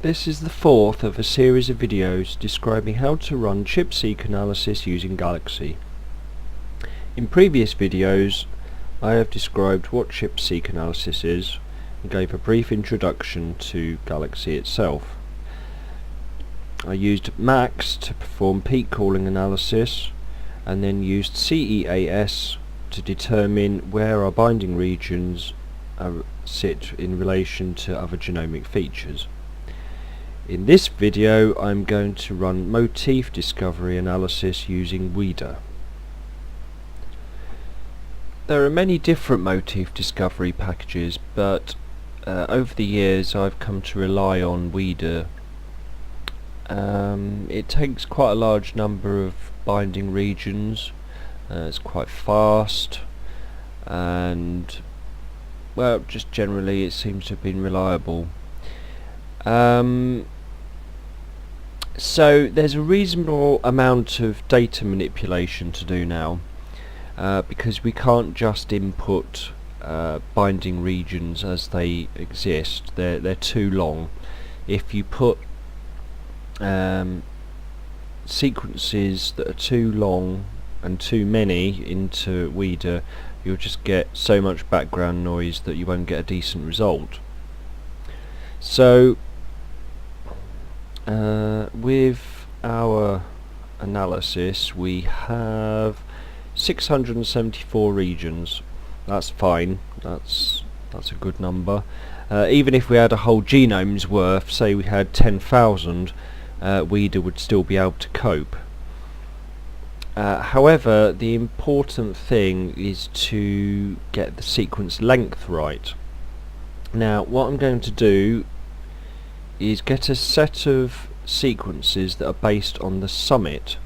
This is the fourth of a series of videos describing how to run ChIP-seq analysis using Galaxy. In previous videos I have described what ChIP-seq analysis is and gave a brief introduction to Galaxy itself. I used Max to perform peak calling analysis and then used CEAS to determine where our binding regions sit in relation to other genomic features. In this video I'm going to run Motif discovery analysis using Weeder. There are many different Motif discovery packages, but over the years I've come to rely on Weeder. It takes quite a large number of binding regions, it's quite fast, and well, just generally it seems to have been reliable. So there's a reasonable amount of data manipulation to do now, because we can't just input binding regions as they exist. They're too long. If you put sequences that are too long and too many into Weeder, you'll just get so much background noise that you won't get a decent result. So with our analysis we have 674 regions. That's fine, that's a good number. Even if we had a whole genome's worth, say we had 10,000, Weeder would still be able to cope. However, the important thing is to get the sequence length right. Now what I'm going to do is get a set of sequences that are based on the summit.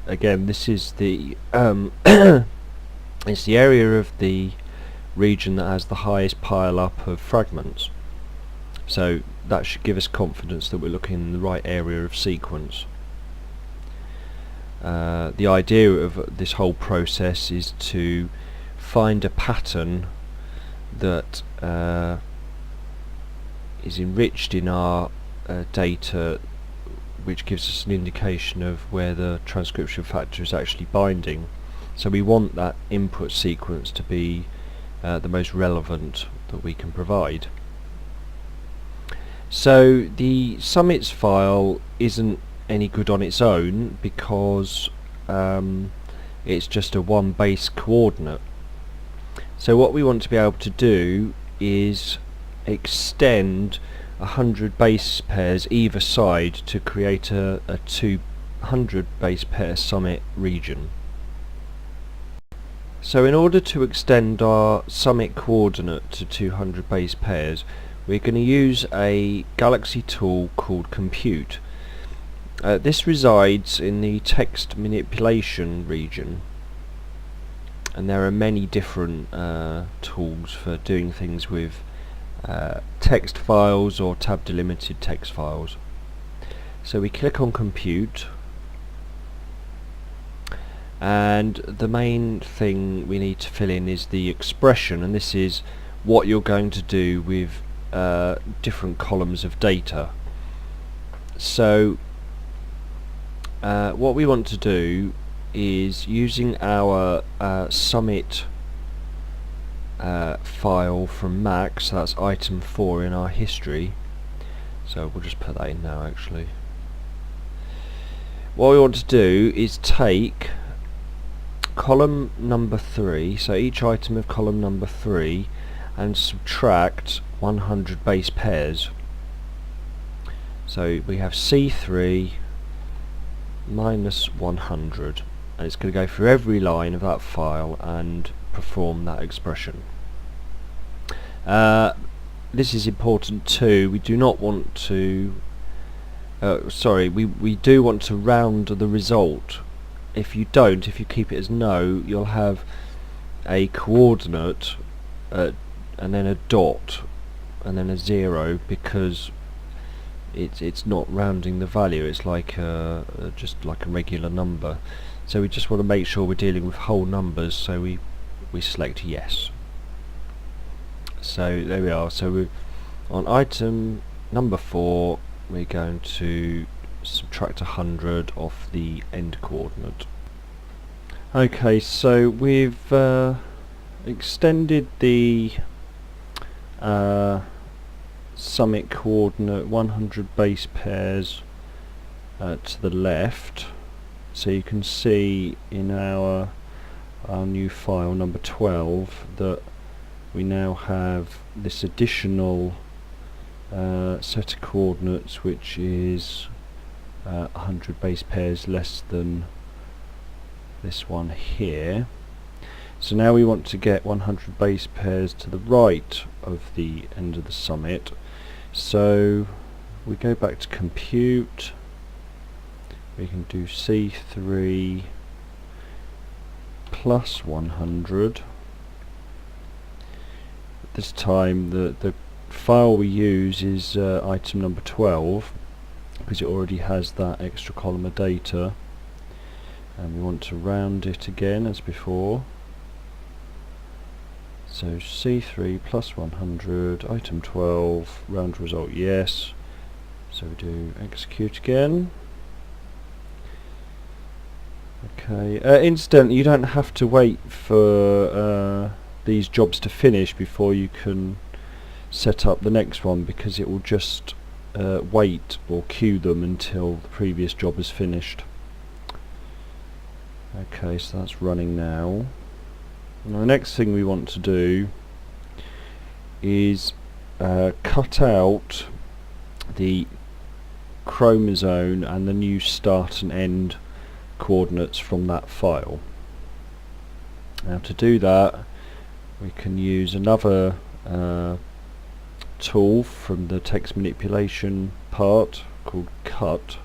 Again, this is the it's the area of the region that has the highest pile up of fragments, so that should give us confidence that we're looking in the right area of sequence. The idea of this whole process is to find a pattern that is enriched in our data, which gives us an indication of where the transcription factor is actually binding. So we want that input sequence to be the most relevant that we can provide. So the summits file isn't any good on its own because it's just a one base coordinate. So what we want to be able to do is extend 100 base pairs either side to create a 200 base pair summit region. So in order to extend our summit coordinate to 200 base pairs, we're going to use a Galaxy tool called Compute. This resides in the text manipulation region, and there are many different tools for doing things with text files or tab delimited text files. So we click on Compute, and the main thing we need to fill in is the expression, and this is what you're going to do with different columns of data. So what we want to do is, using our summit file from Max, so that's item 4 in our history, so we'll just put that in now actually. What we want to do is take column number 3, so each item of column number 3, and subtract 100 base pairs. So we have C3 minus 100, and it's going to go through every line of that file and perform that expression. This is important too. We do not want to we do want to round the result. If you keep it as no, you'll have a coordinate and then a dot and then a 0, because it's not rounding the value. It's like just like a regular number. So we just want to make sure we're dealing with whole numbers, so we select yes. So there we are. So we're on item number 4, we're going to subtract 100 off the end coordinate. Okay, so we've extended the summit coordinate 100 base pairs to the left, so you can see in our new file number 12 that we now have this additional set of coordinates which is 100 base pairs less than this one here. So now we want to get 100 base pairs to the right of the end of the summit, so we go back to compute. We can do C3 plus 100. This time the file we use is item number 12, because it already has that extra column of data, and we want to round it again as before. So C3 plus 100, item 12, round result yes. So we do execute again. Okay, incidentally, you don't have to wait for these jobs to finish before you can set up the next one, because it will just wait or queue them until the previous job is finished. Okay, so that's running now. Now the next thing we want to do is cut out the chromosome and the new start and end coordinates from that file. Now to do that, we can use another tool from the text manipulation part called cut.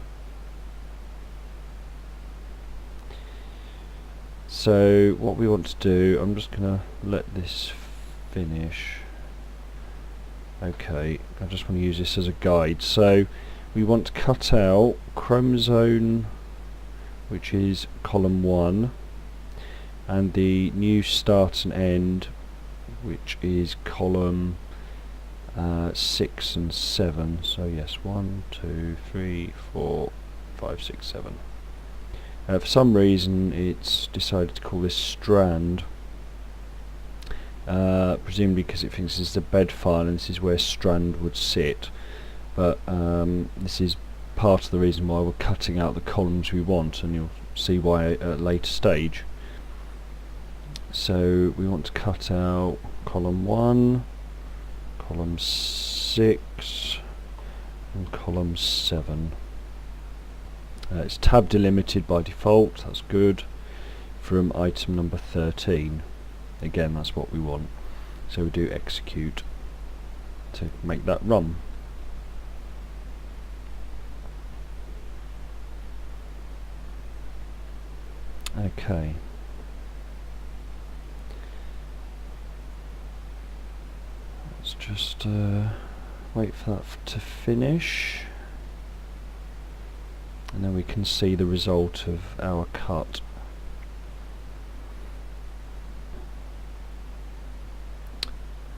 So what we want to do, I'm just going to let this finish. Okay, I just want to use this as a guide. So we want to cut out chromosome, which is column 1, and the new start and end, which is column 6 and 7. So yes, 1, 2, 3, 4, 5, 6, 7. For some reason it's decided to call this strand, presumably because it thinks this is the bed file and this is where strand would sit, but this is part of the reason why we're cutting out the columns we want, and you'll see why at a later stage. So we want to cut out column 1, column 6 and column 7. It's tab delimited by default, that's good, from item number 13. Again, that's what we want. So we do execute to make that run. Okay. Let's just wait for that to finish, and then we can see the result of our cut.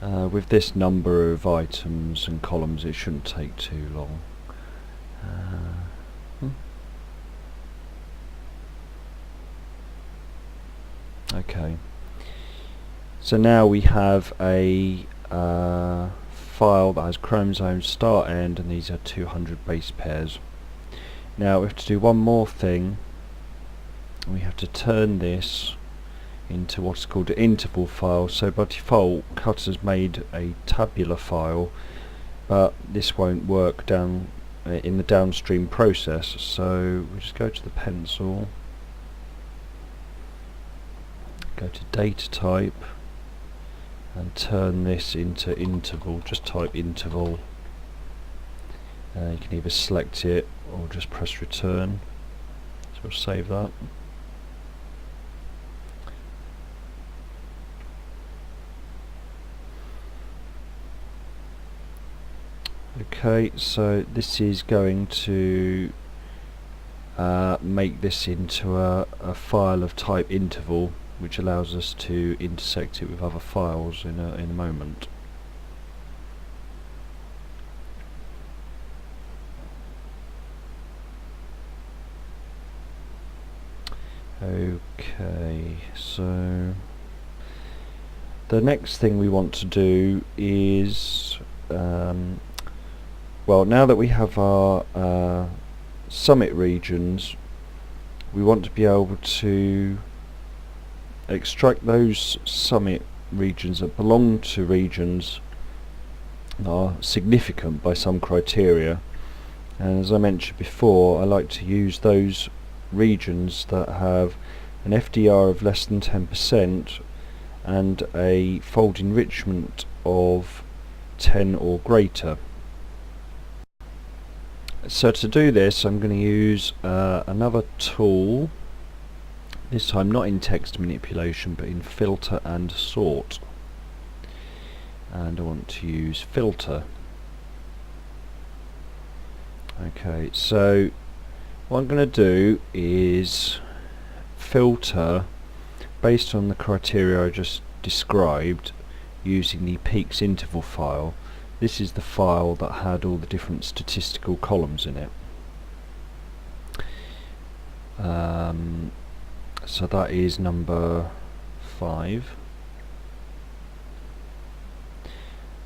With this number of items and columns, it shouldn't take too long. Okay, so now we have a file that has chromosome start end, and these are 200 base pairs. Now we have to do one more thing. We have to turn this into what's called an interval file. So by default, Cut has made a tabular file, but this won't work down in the downstream process. So we just go to the pencil, go to data type, and turn this into interval. Just type interval. You can either select it or just press return. So we'll save that. Okay, so this is going to make this into a file of type interval, which allows us to intersect it with other files in a moment. Okay, so the next thing we want to do is, well, now that we have our summit regions, we want to be able to extract those summit regions that belong to regions that are significant by some criteria. And as I mentioned before, I like to use those regions that have an FDR of less than 10% and a fold enrichment of 10 or greater. So to do this, I'm going to use another tool, this time not in text manipulation but in filter and sort. And I want to use filter. Okay, so what I'm going to do is filter based on the criteria I just described using the peaks interval file. This is the file that had all the different statistical columns in it. So that is number 5.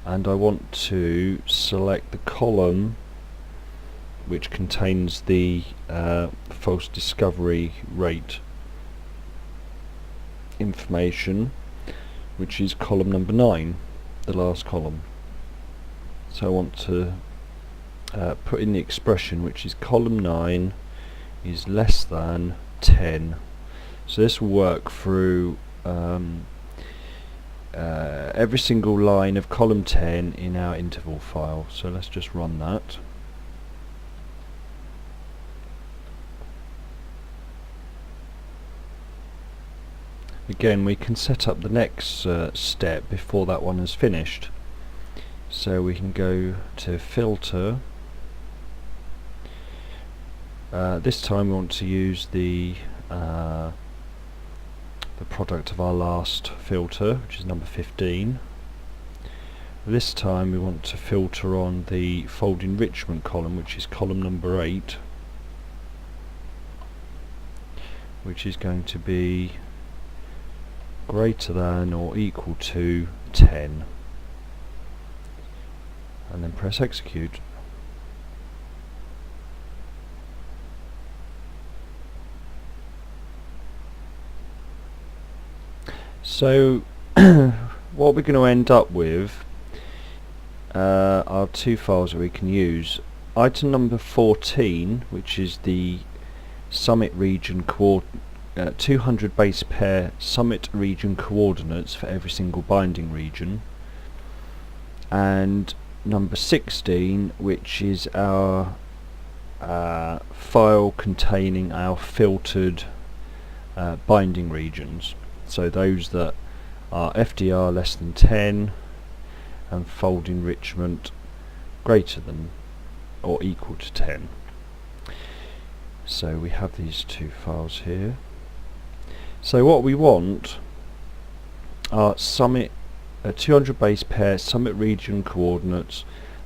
And I want to select the column which contains the false discovery rate information, which is column number 9, the last column. So I want to put in the expression which is column 9 is less than 10. So this will work through every single line of column 10 in our interval file. So let's just run that. Again, we can set up the next step before that one is finished. So we can go to filter. This time we want to use the product of our last filter, which is number 15. This time we want to filter on the fold enrichment column, which is column number 8, which is going to be greater than or equal to 10, and then press execute. So what we're going to end up with are two files that we can use. Item number 14, which is the summit region 200 base pair summit region coordinates for every single binding region, and number 16, which is our file containing our filtered binding regions, so those that are FDR less than 10 and fold enrichment greater than or equal to 10. So we have these two files here. So what we want are 200 base pair summit region coordinates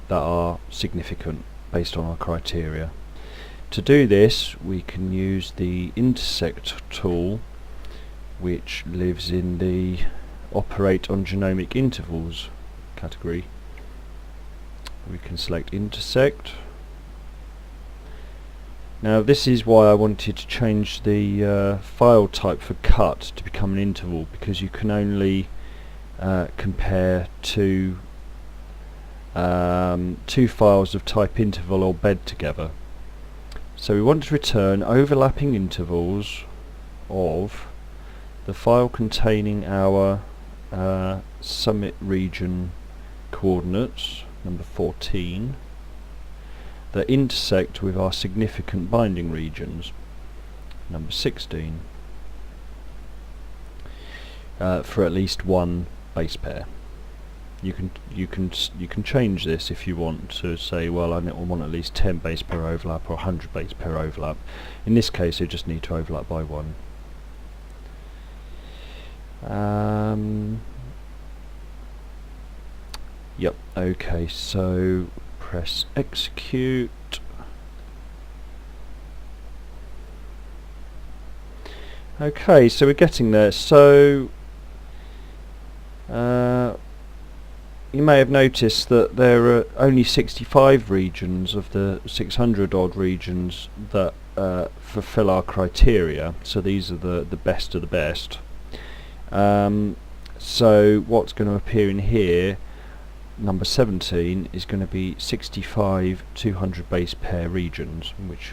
that are significant based on our criteria. To do this, we can use the intersect tool, which lives in the operate on genomic intervals category. We can select intersect. Now this is why I wanted to change the file type for cut to become an interval, because you can only compare two files of type interval or bed together. So we want to return overlapping intervals of the file containing our summit region coordinates, number 14, that intersect with our significant binding regions, number 16, for at least one base pair. You can change this if you want to say, well, I want at least 10 base pair overlap or 100 base pair overlap. In this case, they just need to overlap by one. Yep. Okay. So press execute. Okay, so we're getting there. So you may have noticed that there are only 65 regions of the 600 odd regions that fulfill our criteria, so these are the best of the best. So what's going to appear in here, number 17, is going to be 65 200 base pair regions, which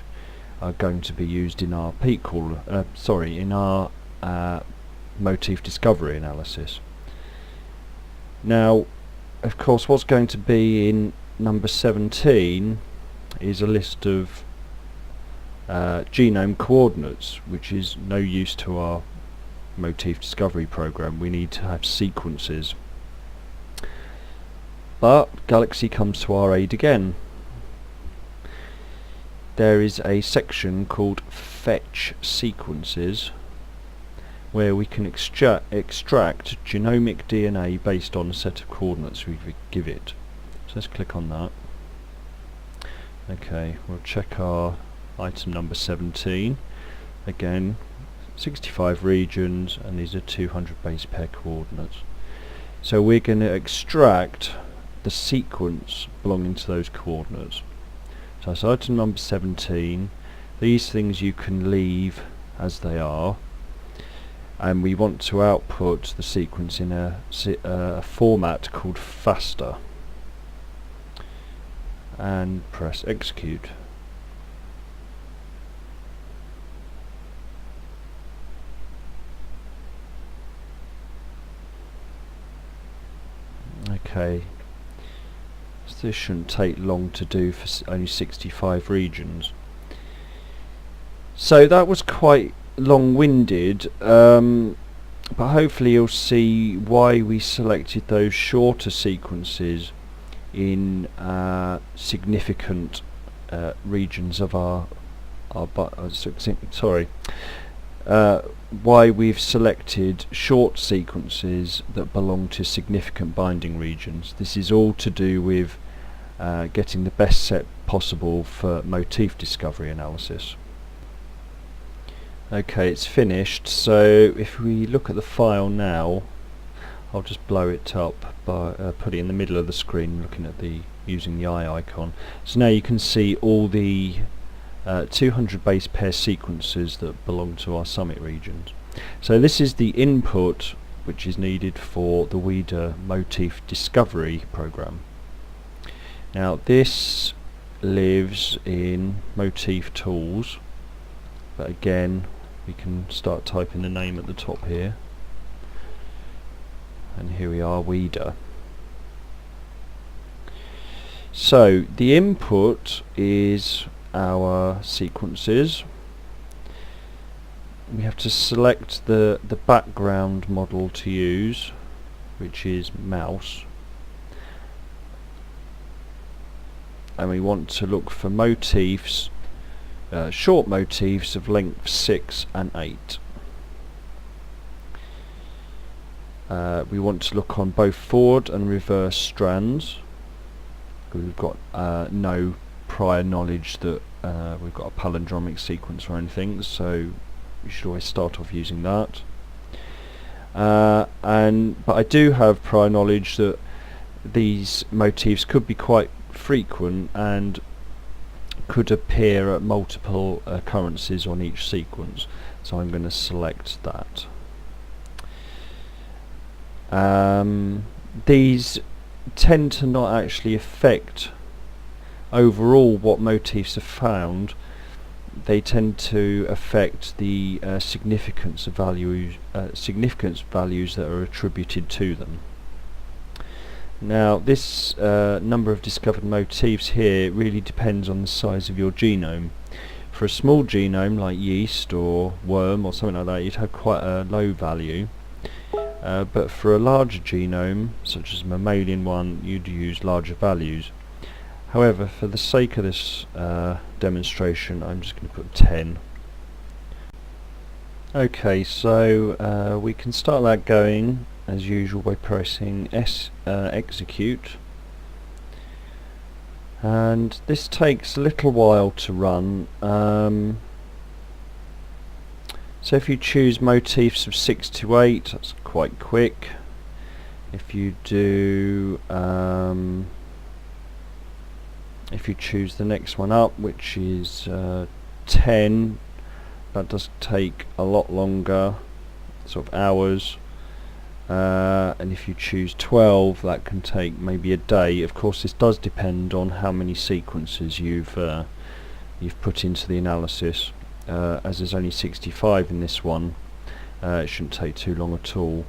are going to be used in our peak call, in our motif discovery analysis. Now, of course, what's going to be in number 17 is a list of genome coordinates, which is no use to our motif discovery program. We need to have sequences. But Galaxy comes to our aid again. There is a section called Fetch Sequences, where we can extract genomic DNA based on a set of coordinates we give it. So let's click on that. Okay, we'll check our item number 17. Again, 65 regions, and these are 200 base pair coordinates. So we're going to extract the sequence belonging to those coordinates. So that's item number 17. These things you can leave as they are, and we want to output the sequence in a format called FASTA, and press execute. Okay, so this shouldn't take long to do for only 65 regions. So that was quite long-winded, but hopefully you'll see why we selected those shorter sequences in significant regions of why we've selected short sequences that belong to significant binding regions. This is all to do with getting the best set possible for motif discovery analysis. Okay, it's finished. So if we look at the file now, I'll just blow it up by put it in the middle of the screen, looking at using the eye icon. So now you can see all the 200 base pair sequences that belong to our summit regions. So this is the input which is needed for the WIDA motif discovery program. Now this lives in motif tools, but again we can start typing the name at the top here, and here we are, WIDA. So the input is our sequences. We have to select the background model to use, which is mouse, and we want to look for motifs, short motifs of length 6 and 8. We want to look on both forward and reverse strands. We've got no prior knowledge that we've got a palindromic sequence or anything, so you should always start off using that. But I do have prior knowledge that these motifs could be quite frequent and could appear at multiple occurrences on each sequence, so I'm going to select that. These tend to not actually affect overall what motifs are found. They tend to affect the significance values that are attributed to them. Now this number of discovered motifs here really depends on the size of your genome. For a small genome like yeast or worm or something like that, you'd have quite a low value. But for a larger genome, such as a mammalian one, you'd use larger values. However, for the sake of this demonstration, I'm just going to put 10. Okay, so we can start that going as usual by pressing execute, and this takes a little while to run. So if you choose motifs of 6 to 8, that's quite quick. If you do, if you choose the next one up, which is 10, that does take a lot longer, sort of hours. And if you choose 12, that can take maybe a day. Of course, this does depend on how many sequences you've put into the analysis. As there's only 65 in this one, it shouldn't take too long at all.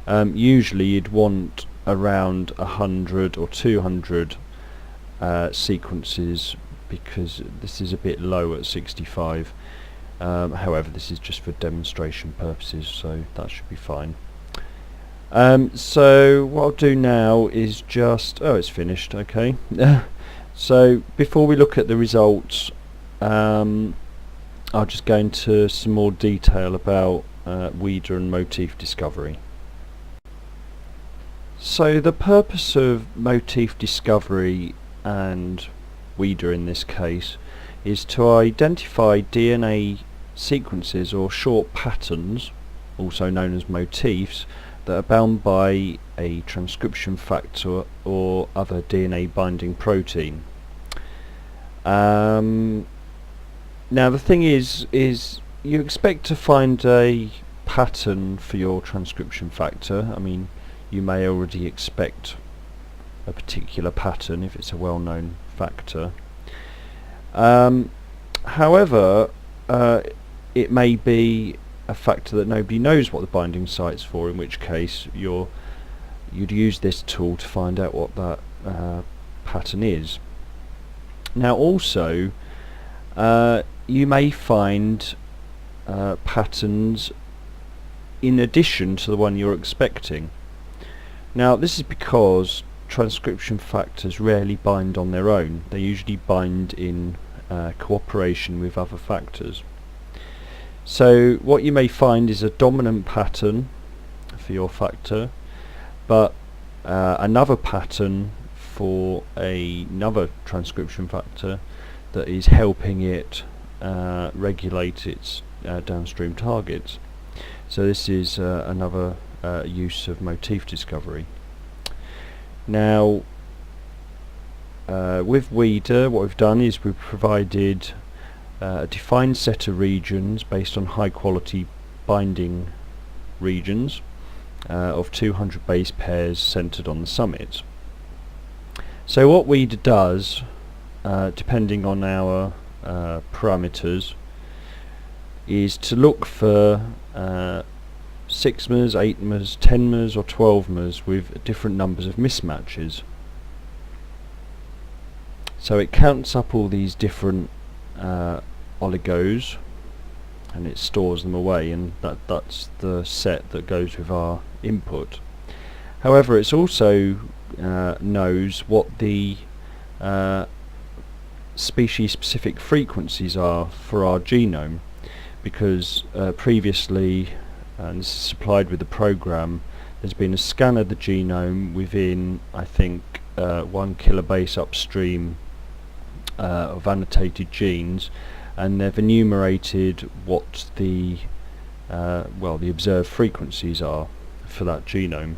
Usually you'd want around 100 or 200 sequences, because this is a bit low at 65. However, this is just for demonstration purposes, so that should be fine. So what I'll do now is just... oh, it's finished, okay. So before we look at the results, I'll just go into some more detail about Weeder and motif discovery. So the purpose of motif discovery, and Weeder in this case, is to identify DNA sequences or short patterns, also known as motifs, that are bound by a transcription factor or other DNA binding protein. Now the thing is you expect to find a pattern for your transcription factor. I mean, you may already expect a particular pattern if it's a well-known factor. However, it may be a factor that nobody knows what the binding site's for, in which case you'd use this tool to find out what that pattern is. Now also, you may find patterns in addition to the one you're expecting. Now this is because transcription factors rarely bind on their own. They usually bind in cooperation with other factors. So what you may find is a dominant pattern for your factor, but another pattern for another transcription factor that is helping it regulate its downstream targets. So this is another use of motif discovery. Now with Weeder, what we've done is we've provided a defined set of regions based on high quality binding regions of 200 base pairs centered on the summit. So what Weeder does, depending on our parameters, is to look for 6 mers, 8 mers, 10 mers or 12 mers with different numbers of mismatches. So it counts up all these different oligos and it stores them away, and that's the set that goes with our input. However, it's also knows what the species specific frequencies are for our genome, because previously, and this is supplied with the program, there's been a scan of the genome within, I think, 1 kilobase upstream of annotated genes, and they've enumerated what the the observed frequencies are for that genome.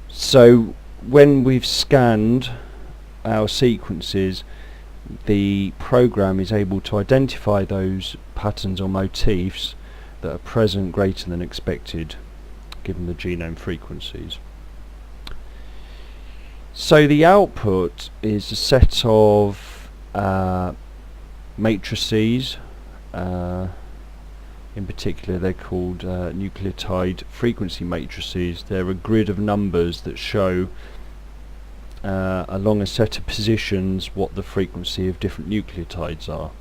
So when we've scanned our sequences, the program is able to identify those patterns or motifs that are present greater than expected given the genome frequencies. So the output is a set of matrices. In particular, they're called nucleotide frequency matrices. They're a grid of numbers that show along a set of positions what the frequency of different nucleotides are.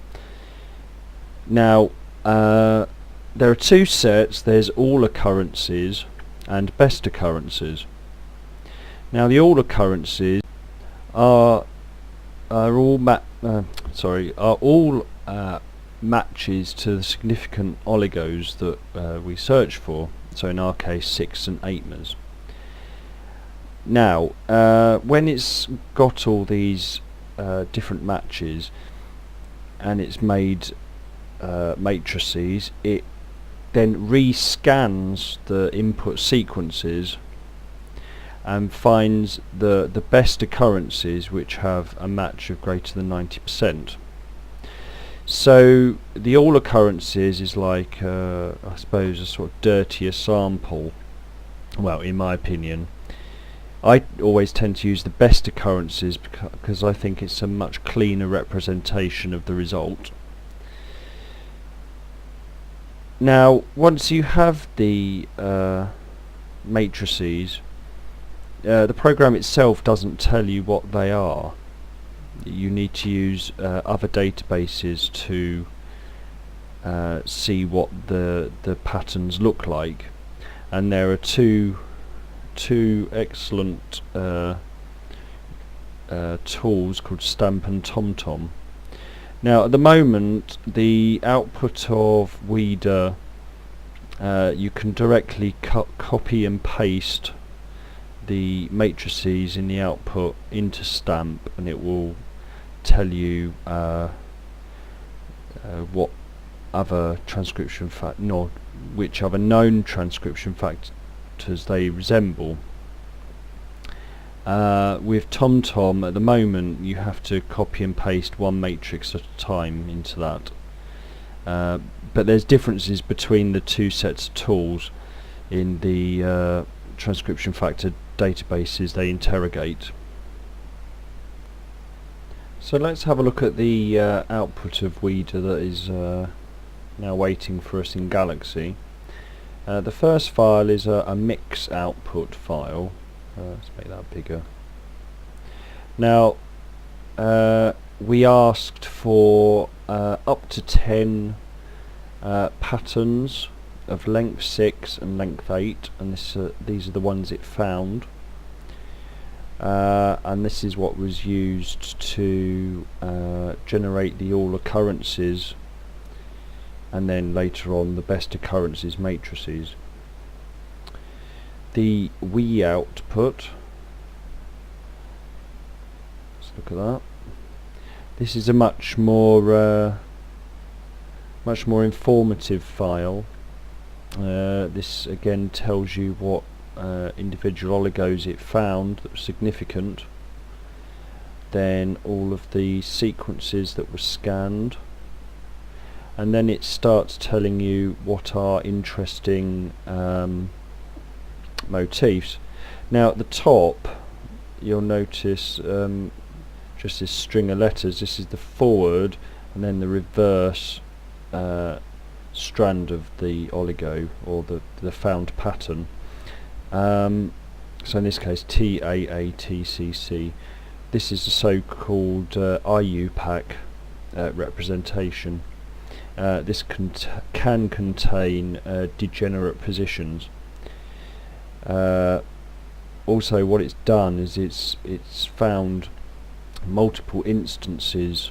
Now there are two sets. There's all occurrences and best occurrences. Now the all occurrences are all matches to the significant oligos that we search for. So in our case, 6 and 8 mers. Now when it's got all these different matches, and it's made matrices, it then rescans the input sequences and finds the best occurrences which have a match of greater than 90%. So the all occurrences is like I suppose a sort of dirtier sample. Well, in my opinion, I always tend to use the best occurrences because I think it's a much cleaner representation of the result. Now, once you have the matrices, the program itself doesn't tell you what they are. You need to use other databases to see what the patterns look like, and there are two excellent tools called Stamp and TomTom. Now at the moment the output of Weeder, you can directly copy and paste the matrices in the output into Stamp, and it will tell you what other transcription which other known transcription factors they resemble. With TomTom at the moment you have to copy and paste one matrix at a time into that, but there's differences between the two sets of tools in the transcription factor databases they interrogate. So let's have a look at the output of Weeder that is now waiting for us in Galaxy. The first file is a mix output file. Let's make that bigger. Now we asked for up to 10 patterns of length 6 and length 8, and these are the ones it found, and this is what was used to generate the all occurrences, and then later on the best occurrences matrices. The we output, let's look at that. This is a much more informative file. This again tells you what individual oligos it found that were significant, then all of the sequences that were scanned, and then it starts telling you what are interesting motifs. Now at the top you'll notice just this string of letters. This is the forward and then the reverse strand of the oligo, or the found pattern. So in this case TAATCC. This is the so-called IUPAC representation. This can contain degenerate positions. Also what it's done is it's found multiple instances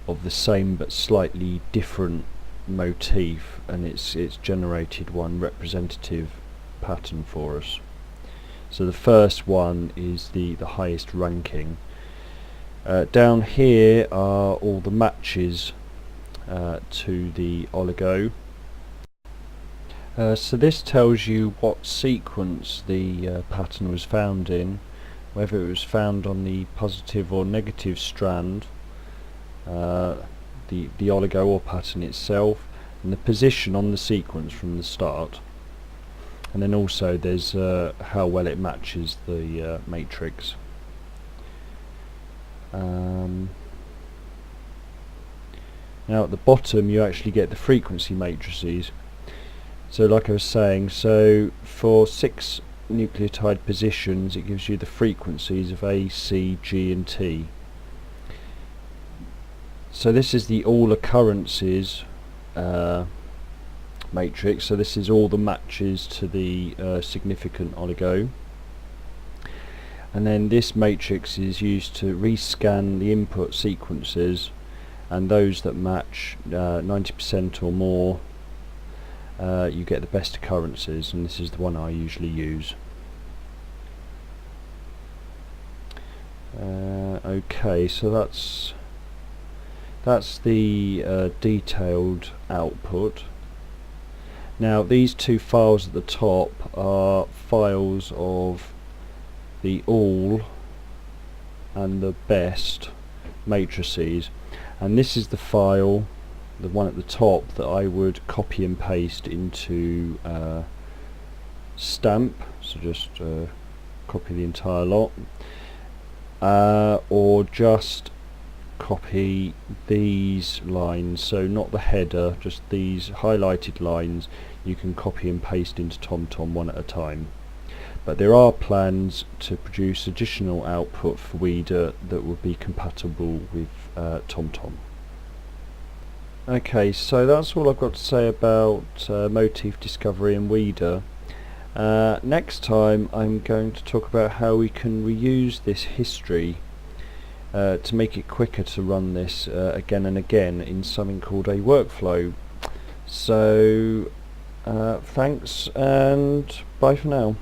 of the same but slightly different motif, and it's generated one representative pattern for us. So the first one is the highest ranking. Down here are all the matches to the oligo. So this tells you what sequence the pattern was found in, whether it was found on the positive or negative strand, the oligo or pattern itself, and the position on the sequence from the start. And then also there's how well it matches the matrix. Now at the bottom you actually get the frequency matrices. So like I was saying, so for 6 nucleotide positions it gives you the frequencies of A, C, G and T. So this is the all occurrences matrix, so this is all the matches to the significant oligo, and then this matrix is used to rescan the input sequences, and those that match 90% or more, you get the best occurrences, and this is the one I usually use. Okay, so that's That's the detailed output. Now these two files at the top are files of the all and the best matrices, and this is the file, the one at the top, that I would copy and paste into stamp. So just copy the entire lot, or just copy these lines, so not the header, just these highlighted lines you can copy and paste into TomTom one at a time. But there are plans to produce additional output for Weeder that will be compatible with TomTom. Okay, so that's all I've got to say about motif discovery in Weeder. Next time I'm going to talk about how we can reuse this history to make it quicker to run this again and again in something called a workflow. So thanks and bye for now.